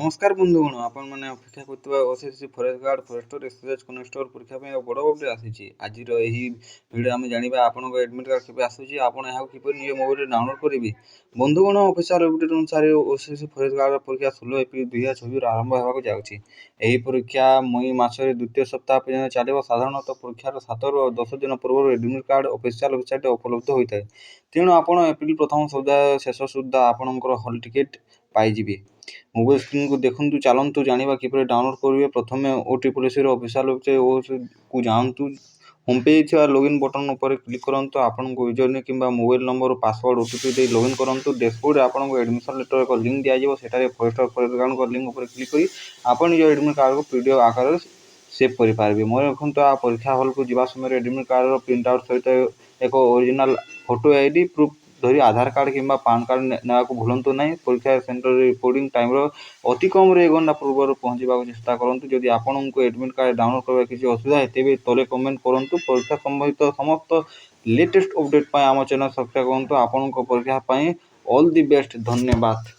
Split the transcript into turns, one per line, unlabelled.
नमस्कार बंधुगण आपण मैंने अपेक्षा करथिबा OCC forest guard forester excise constable परीक्षा पे बड़ अपडेट आसी आज भिडियो आम जाना आपन एडमिट कार्ड केबे आसूची आपण यहाँ किपर निज मोबाइल डाउनलोड करेंगे। बंधुगण ऑफिशियल अपडेट अनुसार ओसीसी फॉरेस्ट गार्ड परीक्षा 16 एप्रिल 2026 आरंभ होगा जाऊँगी। यही परीक्षा मई मासर द्वितीय सप्ताह पर्यटन चलो। साधारणतः परीक्षार 7 ରୁ 10 दिन पूर्व एडमिट कार्ड ऑफिशियल वेबसाइट उपलब्ध होता है। तेणु आप एप्रिल प्रथम सप्ताह शेष सुधा आपंकर हल टिकेट पाइबे। मोबाइल स्क्रीन को देखु चलतु जाना कि डाउनलोड करेंगे। प्रथम ओटीपीसी ऑफिशियल वेबसाइट को जातु होम पेज लॉगिन बटन पर क्लिक करूँ। आपन यूजर कि मोबाइल नंबर पासवर्ड ओटीपी दे लॉगिन करूँ। डैशबोर्ड आपको एडमिशन लेटर एक लिंक दिज्व से फॉरेस्टर फॉरेस्ट लिंक पर क्लिक कर आप एडमिट कार्ड को पीडीएफ आकार सेव करेंगे। मोर देखते परीक्षा हल को जावा समय एडमिट कार्ड प्रिंट आउट सहित एक ओरिजिनल फोटो आईडी प्रूफ धरी आधार कार्ड कि पान कार्ड ना भूलु ना। परीक्षा सेंटर रिपोर्टिंग टाइम अति कम 1 घंटा पूर्व पहुँचा चेष्टा करूँ। जदि आपको एडमिट कार्ड डाउनलोड करने किसी असुविधा है तेज तले कमेंट करूँ। परीक्षा संबंधित समस्त लेटेस्ट अपडेट आम चैनल सब्सक्राइब करूँ। आपन परीक्षा ऑल दी बेस्ट। धन्यवाद।